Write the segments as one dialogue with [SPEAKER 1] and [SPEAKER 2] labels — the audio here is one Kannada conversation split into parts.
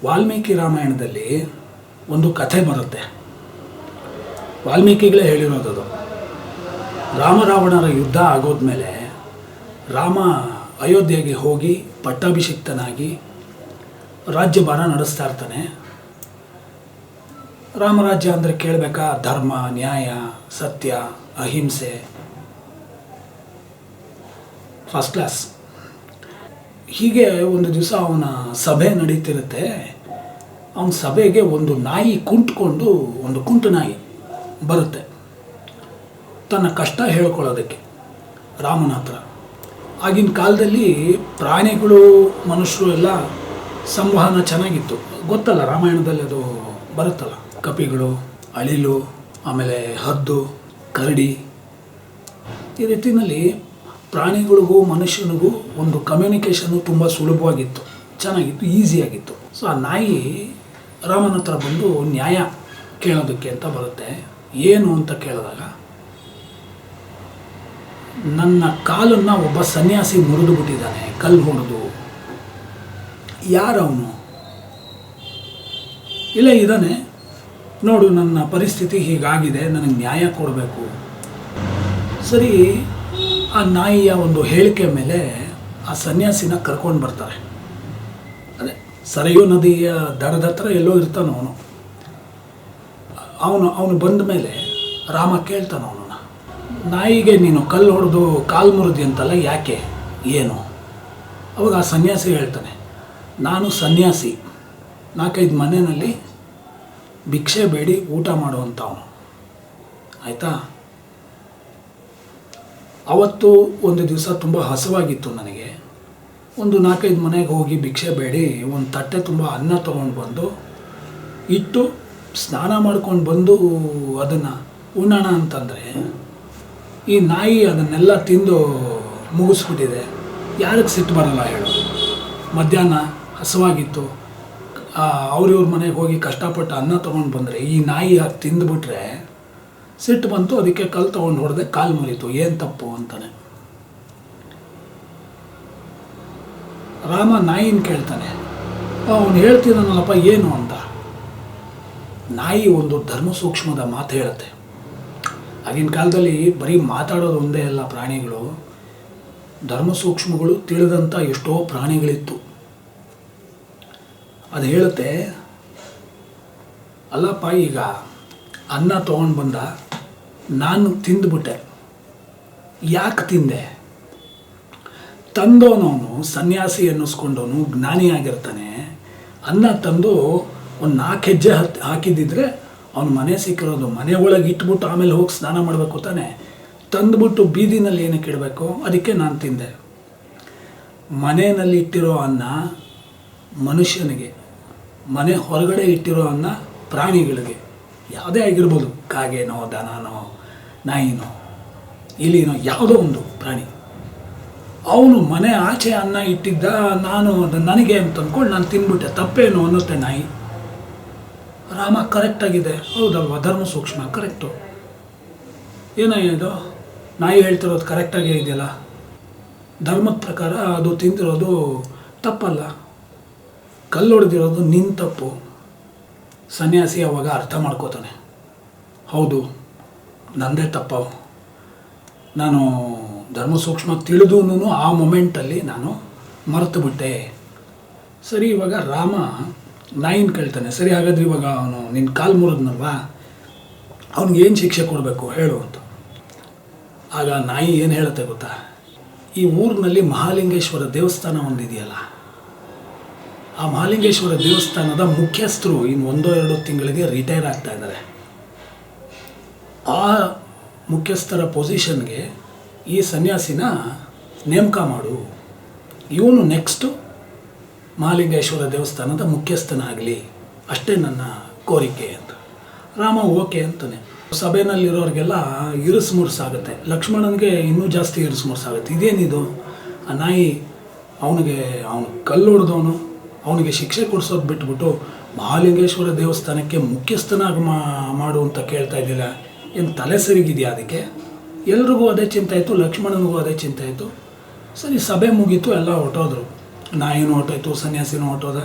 [SPEAKER 1] ವಾಲ್ಮೀಕಿ ರಾಮಾಯಣದಲ್ಲಿ ಒಂದು ಕಥೆ ಬರುತ್ತೆ. ವಾಲ್ಮೀಕಿಗಳೇ ಹೇಳಿರೋದದು. ರಾಮರಾವಣರ ಯುದ್ಧ ಆಗೋದ್ಮೇಲೆ ರಾಮ ಅಯೋಧ್ಯೆಗೆ ಹೋಗಿ ಪಟ್ಟಾಭಿಷಿಕ್ತನಾಗಿ ರಾಜ್ಯಭಾರ ನಡೆಸ್ತಾ ಇರ್ತಾನೆ. ರಾಮರಾಜ್ಯ ಅಂದರೆ ಕೇಳಬೇಕಾ? ಧರ್ಮ, ನ್ಯಾಯ, ಸತ್ಯ, ಅಹಿಂಸೆ, ಫಸ್ಟ್ ಕ್ಲಾಸ್. ಹೀಗೆ ಒಂದು ದಿವಸ ಅವನ ಸಭೆ ನಡೀತಿರುತ್ತೆ. ಅವನ ಸಭೆಗೆ ಒಂದು ನಾಯಿ ಕುಂಟ್ಕೊಂಡು, ಒಂದು ಕುಂಟು ನಾಯಿ ಬರುತ್ತೆ ತನ್ನ ಕಷ್ಟ ಹೇಳ್ಕೊಳ್ಳೋದಕ್ಕೆ ರಾಮನ ಹತ್ರ. ಆಗಿನ ಕಾಲದಲ್ಲಿ ಪ್ರಾಣಿಗಳು ಮನುಷ್ಯರು ಎಲ್ಲ ಸಂವಹನ ಚೆನ್ನಾಗಿತ್ತು. ಗೊತ್ತಲ್ಲ, ರಾಮಾಯಣದಲ್ಲಿ ಅದು ಬರುತ್ತಲ್ಲ, ಕಪಿಗಳು, ಅಳಿಲು, ಆಮೇಲೆ ಹದ್ದು, ಕರಡಿ. ಈ ರೀತಿಯಲ್ಲಿ ಪ್ರಾಣಿಗಳಿಗೂ ಮನುಷ್ಯನಿಗೂ ಒಂದು ಕಮ್ಯುನಿಕೇಷನ್ನು ತುಂಬ ಸುಲಭವಾಗಿತ್ತು, ಚೆನ್ನಾಗಿತ್ತು, ಈಸಿಯಾಗಿತ್ತು. ಸೊ ಆ ನಾಯಿ ರಾಮನ ಹತ್ರ ಬಂದು ನ್ಯಾಯ ಕೇಳೋದಕ್ಕೆ ಅಂತ ಬರುತ್ತೆ. ಏನು ಅಂತ ಕೇಳಿದಾಗ, ನನ್ನ ಕಾಲನ್ನು ಒಬ್ಬ ಸನ್ಯಾಸಿ ಮುರಿದು ಬಿಟ್ಟಿದ್ದಾನೆ, ಕಲ್ಲು ಹೊಡೆದು. ಯಾರವನು? ಇಲ್ಲ, ಇದ್ದಾನೆ ನೋಡು, ನನ್ನ ಪರಿಸ್ಥಿತಿ ಹೀಗಾಗಿದೆ, ನನಗೆ ನ್ಯಾಯ ಕೊಡಬೇಕು. ಸರಿ, ಆ ನಾಯಿಯ ಒಂದು ಹೇಳಿಕೆ ಮೇಲೆ ಆ ಸನ್ಯಾಸಿನ ಕರ್ಕೊಂಡು ಬರ್ತಾರೆ. ಅದೇ ಸರಯೂ ನದಿಯ ದಡದ ಹತ್ರ ಎಲ್ಲೋ ಇರ್ತಾನೆ ಅವನು ಬಂದ ಮೇಲೆ ರಾಮ ಕೇಳ್ತಾನೆ ಅವನನ್ನು, ನಾಯಿಗೆ ನೀನು ಕಲ್ಲು ಹೊಡೆದು ಕಾಲು ಮುರಿದಿ ಅಂತಲ್ಲ, ಯಾಕೆ, ಏನು? ಅವಾಗ ಆ ಸನ್ಯಾಸಿ ಹೇಳ್ತಾನೆ, ನಾನು ಸನ್ಯಾಸಿ, 4-5 ಮನೆಯಲ್ಲಿ ಭಿಕ್ಷೆ ಬೇಡಿ ಊಟ ಮಾಡುವಂಥವನು, ಆಯಿತಾ? ಅವತ್ತು ಒಂದು ದಿವಸ ತುಂಬ ಹಸಿವಾಗಿತ್ತು ನನಗೆ. ಒಂದು 4-5 ಮನೆಗೆ ಹೋಗಿ ಭಿಕ್ಷೆ ಬೇಡಿ ಒಂದು ತಟ್ಟೆ ತುಂಬ ಅನ್ನ ತೊಗೊಂಡು ಬಂದು ಇಟ್ಟು ಸ್ನಾನ ಮಾಡ್ಕೊಂಡು ಬಂದು ಅದನ್ನು ಉಣ್ಣೋಣ ಅಂತಂದರೆ ಈ ನಾಯಿ ಅದನ್ನೆಲ್ಲ ತಿಂದು ಮುಗಿಸ್ಬಿಟ್ಟಿದೆ. ಯಾರಿಗೆ ಸಿಟ್ಟು ಬರಲ್ಲ ಹೇಳು? ಮಧ್ಯಾಹ್ನ ಹಸಿವಾಗಿತ್ತು, ಅವ್ರಿವ್ರ ಮನೆಗೆ ಹೋಗಿ ಕಷ್ಟಪಟ್ಟು ಅನ್ನ ತೊಗೊಂಡು ಬಂದರೆ ಈ ನಾಯಿ ಹಾಕಿ ತಿಂದುಬಿಟ್ರೆ ಸಿಟ್ಟು ಬಂತು. ಅದಕ್ಕೆ ಕಲ್ಲು ತೊಗೊಂಡು ಹೊಡೆದೆ, ಕಾಲು ಮುರಿತು. ಏನು ತಪ್ಪು ಅಂತಾನೆ. ರಾಮ ನಾಯಿನ ಕೇಳ್ತಾನೆ, ಅವನು ಹೇಳ್ತಿದ್ದಾನಲ್ಲಪ್ಪ ಏನು ಅಂತ. ನಾಯಿ ಒಂದು ಧರ್ಮ ಸೂಕ್ಷ್ಮದ ಮಾತು ಹೇಳುತ್ತೆ. ಆಗಿನ ಕಾಲದಲ್ಲಿ ಬರೀ ಮಾತಾಡೋದು ಒಂದೇ ಅಲ್ಲ ಪ್ರಾಣಿಗಳು, ಧರ್ಮ ಸೂಕ್ಷ್ಮಗಳು ತಿಳಿದಂಥ ಎಷ್ಟೋ ಪ್ರಾಣಿಗಳಿತ್ತು. ಅದು ಹೇಳುತ್ತೆ, ಅಲ್ಲಪ್ಪ, ಈಗ ಅನ್ನ ತೊಗೊಂಡು ಬಂದ, ನಾನು ತಿಂದುಬಿಟ್ಟೆ, ಯಾಕೆ ತಿಂದೆ? ತಂದವನವನು ಸನ್ಯಾಸಿ ಅನ್ನಿಸ್ಕೊಂಡವನು ಜ್ಞಾನಿಯಾಗಿರ್ತಾನೆ. ಅನ್ನ ತಂದು ಒಂದು 4 ಹೆಜ್ಜೆ ಹಾಕಿದ್ದಿದ್ರೆ ಅವನು ಮನೆ ಸಿಕ್ಕಿರೋದು, ಮನೆ ಒಳಗೆ ಇಟ್ಬಿಟ್ಟು ಆಮೇಲೆ ಹೋಗಿ ಸ್ನಾನ ಮಾಡಬೇಕು ತಾನೆ. ತಂದುಬಿಟ್ಟು ಬೀದಿನಲ್ಲಿ ಏನಕ್ಕೆ ಇಡಬೇಕು? ಅದಕ್ಕೆ ನಾನು ತಿಂದೆ. ಮನೆಯಲ್ಲಿ ಇಟ್ಟಿರೋ ಅನ್ನ ಮನುಷ್ಯನಿಗೆ, ಮನೆ ಹೊರಗಡೆ ಇಟ್ಟಿರೋ ಅನ್ನ ಪ್ರಾಣಿಗಳಿಗೆ, ಯಾವುದೇ ಆಗಿರ್ಬೋದು, ಕಾಗೆನೋ, ದನನೋ, ನಾಯಿನೋ, ಇಲಿನೋ, ಯಾವುದೋ ಒಂದು ಪ್ರಾಣಿ. ಅವನು ಮನೆ ಆಚೆ ಅನ್ನ ಇಟ್ಟಿದ್ದ, ನಾನು ಅದು ನನಗೆ ಅಂತ ಅಂದ್ಕೊಂಡು ನಾನು ತಿಂದ್ಬಿಟ್ಟೆ, ತಪ್ಪೇನು ಅನ್ನುತ್ತೆ ನಾಯಿ. ರಾಮ ಕರೆಕ್ಟಾಗಿದೆ, ಹೌದಲ್ವ? ಧರ್ಮ ಸೂಕ್ಷ್ಮ ಕರೆಕ್ಟು. ಏನಾಗಿದೆ, ನಾಯಿ ಹೇಳ್ತಿರೋದು ಕರೆಕ್ಟಾಗೇ ಇದೆಯಲ್ಲ, ಧರ್ಮದ ಪ್ರಕಾರ ಅದು ತಿಂದಿರೋದು ತಪ್ಪಲ್ಲ, ಕಲ್ಲು ಹೊಡೆದಿರೋದು ನಿನ್ನ ತಪ್ಪು. ಸನ್ಯಾಸಿ ಅವಾಗ ಅರ್ಥ ಮಾಡ್ಕೋತಾನೆ, ಹೌದು ನಂದೇ ತಪ್ಪು, ನಾನು ಧರ್ಮ ಸೂಕ್ಷ್ಮ ತಿಳಿದೂ ಆ ಮೊಮೆಂಟಲ್ಲಿ ನಾನು ಮರೆತು ಬಿಟ್ಟೆ. ಸರಿ, ಇವಾಗ ರಾಮ ನಾಯಿನ ಕೇಳ್ತಾನೆ, ಸರಿ ಹಾಗಾದ್ರೆ ಇವಾಗ ಅವನು ನಿನ್ನ ಕಾಲು ಮುರಿದ್ನಲ್ವಾ, ಅವ್ನಿಗೆ ಏನು ಶಿಕ್ಷೆ ಕೊಡಬೇಕು ಹೇಳು ಅಂತ. ಆಗ ನಾಯಿ ಏನು ಹೇಳುತ್ತೆ ಗೊತ್ತಾ? ಈ ಊರಿನಲ್ಲಿ ಮಹಾಲಿಂಗೇಶ್ವರ ದೇವಸ್ಥಾನ ಒಂದಿದೆಯಲ್ಲ, ಆ ಮಹಾಲಿಂಗೇಶ್ವರ ದೇವಸ್ಥಾನದ ಮುಖ್ಯಸ್ಥರು ಇನ್ನು 1-2 ತಿಂಗಳಿಗೆ ರಿಟೈರ್ ಆಗ್ತಾ ಇದ್ದಾರೆ. ಆ ಮುಖ್ಯಸ್ಥರ ಪೊಸಿಷನ್ಗೆ ಈ ಸನ್ಯಾಸಿನ ನೇಮಕ ಮಾಡು, ಇವನು ನೆಕ್ಸ್ಟು ಮಹಾಲಿಂಗೇಶ್ವರ ದೇವಸ್ಥಾನದ ಮುಖ್ಯಸ್ಥನಾಗಲಿ, ಅಷ್ಟೇ ನನ್ನ ಕೋರಿಕೆ ಅಂತ. ರಾಮ ಓಕೆ ಅಂತಾನೆ. ಸಭೆಯಲ್ಲಿರೋರಿಗೆಲ್ಲ ಇರಿಸು ಮುರುಸಾಗುತ್ತೆ. ಲಕ್ಷ್ಮಣನಿಗೆ ಇನ್ನೂ ಜಾಸ್ತಿ ಇರಿಸು ಮುರುಸಾಗುತ್ತೆ. ಇದೇನಿದು, ಆ ನಾಯಿ ಅವನು ಕಲ್ಲು ಹೊಡೆದವನು, ಅವನಿಗೆ ಶಿಕ್ಷೆ ಕೊಡಿಸೋದು ಬಿಟ್ಬಿಟ್ಟು ಮಹಾಲಿಂಗೇಶ್ವರ ದೇವಸ್ಥಾನಕ್ಕೆ ಮುಖ್ಯಸ್ಥನಾಗಿ ಮಾಡು ಅಂತ ಕೇಳ್ತಾ ಇದ್ದಿಲ್ಲ. ಏನು ತಲೆ ಸರಿಗಿದೆಯಾ ಅದಕ್ಕೆ? ಎಲ್ರಿಗೂ ಅದೇ ಚಿಂತೆ ಆಯಿತು, ಲಕ್ಷ್ಮಣನಿಗೂ ಅದೇ ಚಿಂತೆ ಆಯಿತು. ಸರಿ, ಸಭೆ ಮುಗೀತು, ಎಲ್ಲ ಹೊರಟೋದ್ರು. ನಾಯಿನೂ ಹೊರಟೋಯ್ತು, ಸನ್ಯಾಸಿನೂ ಹೊರಟೋದ.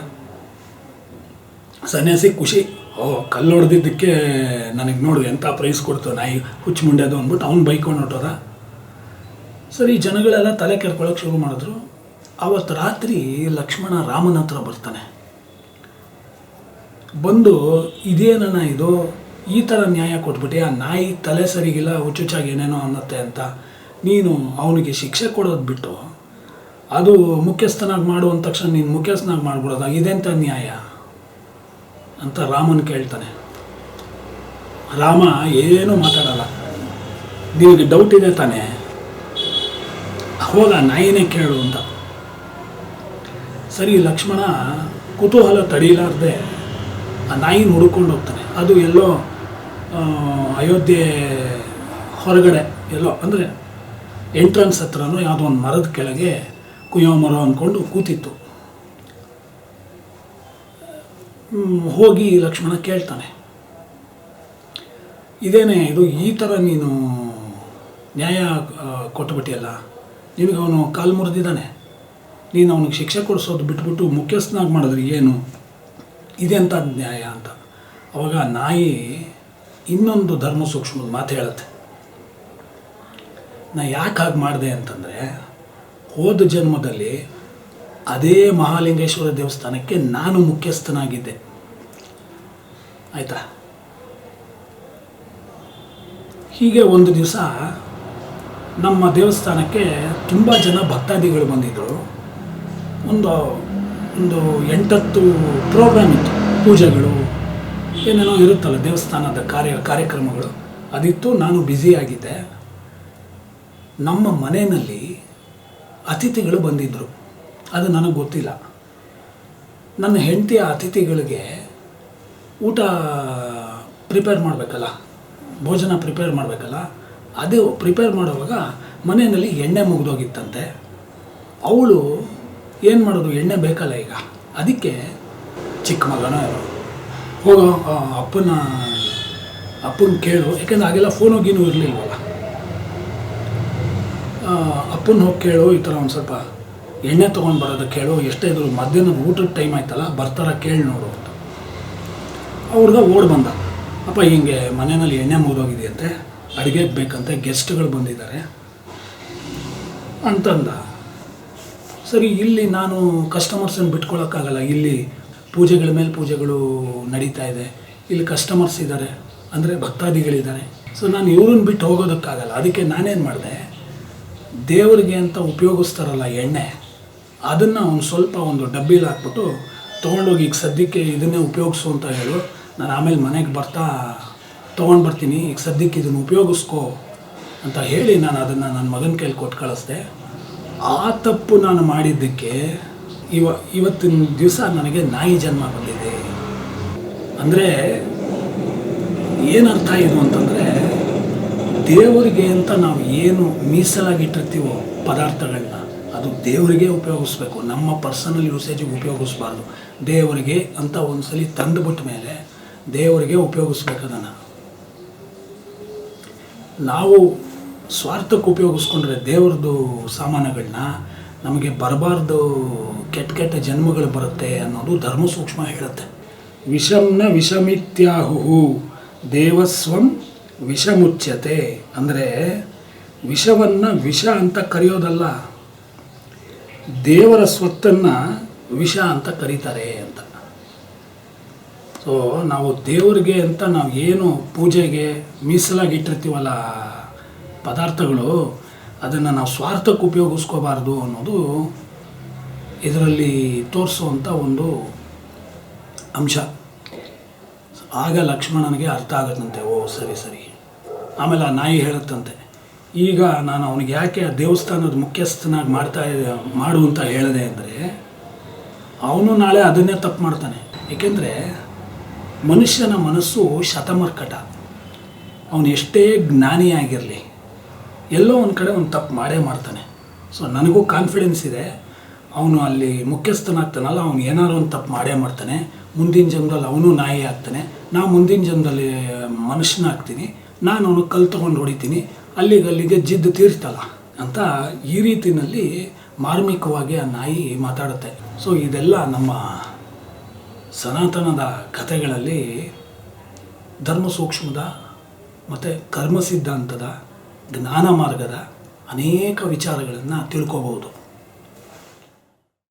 [SPEAKER 1] ಸನ್ಯಾಸಿ ಖುಷಿ, ಓ ಕಲ್ಲು ಹೊಡೆದಿದ್ದಕ್ಕೆ ನನಗೆ ನೋಡು ಎಂಥ ಪ್ರೈಸ್ ಕೊಡ್ತು ನಾಯಿ ಹುಚ್ಚು ಮುಂಡೆದು ಅಂದ್ಬಿಟ್ಟು ಅವ್ನು ಬೈಕೊಂಡು ಹೊಟ್ಟೋದ. ಸರಿ, ಜನಗಳೆಲ್ಲ ತಲೆ ಕೆರ್ಕೊಳ್ಳೋಕೆ ಶುರು ಮಾಡಿದ್ರು. ಆವತ್ತು ರಾತ್ರಿ ಲಕ್ಷ್ಮಣ ರಾಮನ ಹತ್ರ ಬರ್ತಾನೆ. ಬಂದು ಇದೇನಣ್ಣ ಇದು, ಈ ಥರ ನ್ಯಾಯ ಕೊಟ್ಬಿಟ್ಟು ಆ ನಾಯಿ ತಲೆ ಸರಿಗಿಲ್ಲ, ಹುಚ್ಚುಚ್ಚಾಗಿ ಏನೇನೋ ಅನ್ನತ್ತೆ ಅಂತ ನೀನು ಅವನಿಗೆ ಶಿಕ್ಷೆ ಕೊಡೋದು ಬಿಟ್ಟು ಅದು ಮುಖ್ಯಸ್ಥನಾಗಿ ಮಾಡುವಂಥ ತಕ್ಷಣ ನೀನು ಮುಖ್ಯಸ್ಥನಾಗಿ ಮಾಡ್ಬಿಡೋದ, ಇದೆಂಥ ನ್ಯಾಯ ಅಂತ ರಾಮನ್ ಕೇಳ್ತಾನೆ. ರಾಮ ಏನೂ ಮಾತಾಡಲ್ಲ. ನಿನಗೆ ಡೌಟ್ ಇದೆ ತಾನೇ, ಹೋಗ ನಾಯಿನೇ ಕೇಳು ಅಂತ. ಸರಿ, ಲಕ್ಷ್ಮಣ ಕುತೂಹಲ ತಡೀಲಾರ್ದೆ ಆ ನಾಯಿನ ಹುಡ್ಕೊಂಡು ಹೋಗ್ತಾನೆ. ಅದು ಎಲ್ಲೋ ಅಯೋಧ್ಯೆ ಹೊರಗಡೆ ಎಲ್ಲೋ ಅಂದರೆ ಎಂಟ್ರೆನ್ಸ್ ಹತ್ರನೋ ಯಾವುದೋ ಒಂದು ಮರದ ಕೆಳಗೆ ಕುಯ್ಯೋ ಮರ ಅಂದ್ಕೊಂಡು ಕೂತಿತ್ತು. ಹೋಗಿ ಲಕ್ಷ್ಮಣ ಕೇಳ್ತಾನೆ, ಇದೇನೇ ಇದು, ಈ ಥರ ನೀನು ನ್ಯಾಯ ಕೊಟ್ಬಿಟ್ಟಿಯಲ್ಲ, ನಿನಗೆ ಅವನು ಕಾಲು ಮುರಿದಿದ್ದಾನೆ, ನೀನು ಅವನಿಗೆ ಶಿಕ್ಷೆ ಕೊಡಿಸೋದು ಬಿಟ್ಬಿಟ್ಟು ಮುಖ್ಯಸ್ಥನಾಗಿ ಮಾಡಿದ್ರಿ ಏನು, ಇದೆಂಥ ನ್ಯಾಯ ಅಂತ. ಅವಾಗ ನಾಯಿ ಇನ್ನೊಂದು ಧರ್ಮ ಸೂಕ್ಷ್ಮದ ಮಾತು ಹೇಳುತ್ತೆ. ನಾ ಯಾಕೆ ಹಾಗೆ ಮಾಡಿದೆ ಅಂತಂದರೆ, ಹೋದ ಜನ್ಮದಲ್ಲಿ ಅದೇ ಮಹಾಲಿಂಗೇಶ್ವರ ದೇವಸ್ಥಾನಕ್ಕೆ ನಾನು ಮುಖ್ಯಸ್ಥನಾಗಿದ್ದೆ, ಆಯಿತಾ. ಹೀಗೆ ಒಂದು ದಿವಸ ನಮ್ಮ ದೇವಸ್ಥಾನಕ್ಕೆ ತುಂಬ ಜನ ಭಕ್ತಾದಿಗಳು ಬಂದಿದ್ದರು. ಒಂದು 8-10 ಪ್ರೋಗ್ರಾಮ್ ಇತ್ತು, ಪೂಜೆಗಳು ಏನೇನೋ ಇರುತ್ತಲ್ಲ ದೇವಸ್ಥಾನದ ಕಾರ್ಯಕ್ರಮಗಳು ಅದಿತ್ತು. ನಾನು ಬ್ಯುಸಿಯಾಗಿದ್ದೆ. ನಮ್ಮ ಮನೆಯಲ್ಲಿ ಅತಿಥಿಗಳು ಬಂದಿದ್ದರು, ಅದು ನನಗೆ ಗೊತ್ತಿಲ್ಲ. ನನ್ನ ಹೆಂಡತಿಯ ಅತಿಥಿಗಳಿಗೆ ಊಟ ಪ್ರಿಪೇರ್ ಮಾಡಬೇಕಲ್ಲ, ಭೋಜನ ಪ್ರಿಪೇರ್ ಮಾಡಬೇಕಲ್ಲ, ಅದು ಪ್ರಿಪೇರ್ ಮಾಡುವಾಗ ಮನೆಯಲ್ಲಿ ಎಣ್ಣೆ ಮುಗಿದೋಗಿತ್ತಂತೆ. ಅವಳು ಏನು ಮಾಡೋದು, ಎಣ್ಣೆ ಬೇಕಲ್ಲ ಈಗ, ಅದಕ್ಕೆ ಚಿಕ್ಕ ಮಗನ ಹೋಗೋ ಅಪ್ಪನ ಕೇಳು, ಯಾಕೆಂದ್ರೆ ಆಗೆಲ್ಲ ಫೋನ್ ಹೋಗಿನೂ ಇರಲಿಲ್ವಲ್ಲ, ಅಪ್ಪನ ಹೋಗಿ ಕೇಳು, ಈ ಥರ ಒಂದು ಸ್ವಲ್ಪ ಎಣ್ಣೆ ತೊಗೊಂಡು ಬರೋದಕ್ಕೆ ಕೇಳು, ಎಷ್ಟೇ ಇದ್ರು ಮಧ್ಯಾಹ್ನದ ಊಟದ ಟೈಮ್ ಆಯ್ತಲ್ಲ, ಬರ್ತಾರ ಕೇಳಿ ನೋಡು ಅಂತ. ಅವ್ರಿಗೆ ಓಡ್ ಬಂದ, ಅಪ್ಪ ಹಿಂಗೆ ಮನೆಯಲ್ಲಿ ಎಣ್ಣೆ ಮುಗಿದೋಗಿದೆಯಂತೆ, ಅಡುಗೆಗೆ ಬೇಕಂತೆ, ಗೆಸ್ಟ್ಗಳು ಬಂದಿದ್ದಾರೆ ಅಂತಂದ. ಸರಿ, ಇಲ್ಲಿ ನಾನು ಕಸ್ಟಮರ್ಸನ್ನು ಬಿಟ್ಕೊಳ್ಳೋಕ್ಕಾಗಲ್ಲ, ಇಲ್ಲಿ ಪೂಜೆಗಳ ಮೇಲೆ ಪೂಜೆಗಳು ನಡೀತಾ ಇದೆ, ಇಲ್ಲಿ ಕಸ್ಟಮರ್ಸ್ ಇದ್ದಾರೆ ಅಂದರೆ ಭಕ್ತಾದಿಗಳಿದ್ದಾರೆ. ಸೊ ನಾನು ಇವ್ರನ್ನ ಬಿಟ್ಟು ಹೋಗೋದಕ್ಕಾಗಲ್ಲ. ಅದಕ್ಕೆ ನಾನೇನು ಮಾಡಿದೆ, ದೇವರಿಗೆ ಅಂತ ಉಪಯೋಗಿಸ್ತಾರಲ್ಲ ಎಣ್ಣೆ, ಅದನ್ನು ಒಂದು ಡಬ್ಬಿಲಿ ಹಾಕ್ಬಿಟ್ಟು ತೊಗೊಂಡೋಗಿ ಈಗ ಸದ್ಯಕ್ಕೆ ಇದನ್ನೇ ಉಪಯೋಗಿಸು ಅಂತ ಹೇಳು, ನಾನು ಆಮೇಲೆ ಮನೆಗೆ ಬರ್ತಾ ತೊಗೊಂಡು ಬರ್ತೀನಿ, ಈಗ ಸದ್ಯಕ್ಕೆ ಇದನ್ನು ಉಪಯೋಗಿಸ್ಕೋ ಅಂತ ಹೇಳಿ ನಾನು ಅದನ್ನು ನನ್ನ ಮಗನ ಕೈಲಿ ಕೊಟ್ಟು ಕಳಿಸ್ದೆ. ಆ ತಪ್ಪು ನಾನು ಮಾಡಿದ್ದಕ್ಕೆ ಇವತ್ತಿನ ದಿವಸ ನನಗೆ ನಾಯಿ ಜನ್ಮ ಬಂದಿದೆ. ಅಂದರೆ ಏನರ್ಥ ಇದು ಅಂತಂದರೆ, ದೇವರಿಗೆ ಅಂತ ನಾವು ಏನು ಮೀಸಲಾಗಿಟ್ಟಿರ್ತೀವೋ ಪದಾರ್ಥಗಳನ್ನ, ಅದು ದೇವರಿಗೆ ಉಪಯೋಗಿಸ್ಬೇಕು, ನಮ್ಮ ಪರ್ಸನಲ್ ಯೂಸೇಜಿಗೆ ಉಪಯೋಗಿಸ್ಬಾರ್ದು. ದೇವರಿಗೆ ಅಂತ ಒಂದು ಸಲ ತಂದುಬಿಟ್ಟ ಮೇಲೆ ದೇವರಿಗೆ ಉಪಯೋಗಿಸ್ಬೇಕು. ಅದನ್ನು ನಾವು ಸ್ವಾರ್ಥಕ್ಕೆ ಉಪಯೋಗಿಸ್ಕೊಂಡ್ರೆ ದೇವ್ರದ್ದು ಸಾಮಾನುಗಳನ್ನ ನಮಗೆ ಬರಬಾರ್ದು, ಕೆಟ್ಟ ಜನ್ಮಗಳು ಬರುತ್ತೆ ಅನ್ನೋದು ಧರ್ಮ ಸೂಕ್ಷ್ಮ ಹೇಳುತ್ತೆ. ವಿಷಂನ ವಿಷಮಿತ್ಯಾಹು ದೇವಸ್ವಂ ವಿಷಮುಚ್ಯತೆ. ಅಂದರೆ ವಿಷವನ್ನು ವಿಷ ಅಂತ ಕರೆಯೋದಲ್ಲ, ದೇವರ ಸ್ವತ್ತನ್ನು ವಿಷ ಅಂತ ಕರೀತಾರೆ ಅಂತ. ಸೊ ನಾವು ದೇವರಿಗೆ ಅಂತ ನಾವು ಏನು ಪೂಜೆಗೆ ಮೀಸಲಾಗಿಟ್ಟಿರ್ತೀವಲ್ಲ ಪದಾರ್ಥಗಳು, ಅದನ್ನು ನಾವು ಸ್ವಾರ್ಥಕ್ಕೆ ಉಪಯೋಗಿಸ್ಕೋಬಾರ್ದು ಅನ್ನೋದು ಇದರಲ್ಲಿ ತೋರಿಸುವಂಥ ಒಂದು ಅಂಶ. ಆಗ ಲಕ್ಷ್ಮಣನಿಗೆ ಅರ್ಥ ಆಗುತ್ತಂತೆ, ಓ ಸರಿ. ಆಮೇಲೆ ಆ ನಾಯಿ ಹೇಳುತ್ತಂತೆ, ಈಗ ನಾನು ಅವನಿಗೆ ಯಾಕೆ ಆ ದೇವಸ್ಥಾನದ ಮುಖ್ಯಸ್ಥನಾಗಿ ಮಾಡು ಅಂತ ಹೇಳಿದೆ ಅಂದರೆ, ಅವನು ನಾಳೆ ಅದನ್ನೇ ತಪ್ಪು ಮಾಡ್ತಾನೆ. ಏಕೆಂದರೆ ಮನುಷ್ಯನ ಮನಸ್ಸು ಶತಮರ್ಕಟ. ಅವನು ಎಷ್ಟೇ ಜ್ಞಾನಿಯಾಗಿರಲಿ ಎಲ್ಲೋ ಒಂದು ಕಡೆ ಒಂದು ತಪ್ಪು ಮಾಡೇ ಮಾಡ್ತಾನೆ. ಸೊ ನನಗೂ ಕಾನ್ಫಿಡೆನ್ಸ್ ಇದೆ, ಅವನು ಅಲ್ಲಿ ಮುಖ್ಯಸ್ಥನಾಗ್ತಾನಲ್ಲ, ಅವನು ಏನಾದ್ರು ಒಂದು ತಪ್ಪು ಮಾಡೇ ಮಾಡ್ತಾನೆ. ಮುಂದಿನ ಜನ್ಮದಲ್ಲಿ ಅವನು ನಾಯಿ ಆಗ್ತಾನೆ, ನಾ ಮುಂದಿನ ಜನ್ಮದಲ್ಲಿ ಮನುಷ್ಯನಾಗ್ತೀನಿ, ನಾನು ಅವನು ಕಲ್ಲು ತೊಗೊಂಡು ಹೊಡಿತೀನಿ, ಅಲ್ಲಿಗೆ ಜಿದ್ದು ತೀರ್ತಲ್ಲ ಅಂತ ಈ ರೀತಿಯಲ್ಲಿ ಮಾರ್ಮಿಕವಾಗಿ ಆ ನಾಯಿ ಮಾತಾಡುತ್ತೆ. ಸೊ ಇದೆಲ್ಲ ನಮ್ಮ ಸನಾತನದ ಕಥೆಗಳಲ್ಲಿ ಧರ್ಮ ಸೂಕ್ಷ್ಮದ ಮತ್ತು ಕರ್ಮ ಸಿದ್ಧಾಂತದ ಜ್ಞಾನ ಮಾರ್ಗದ ಅನೇಕ ವಿಚಾರಗಳನ್ನು ತಿಳ್ಕೋಬಹುದು.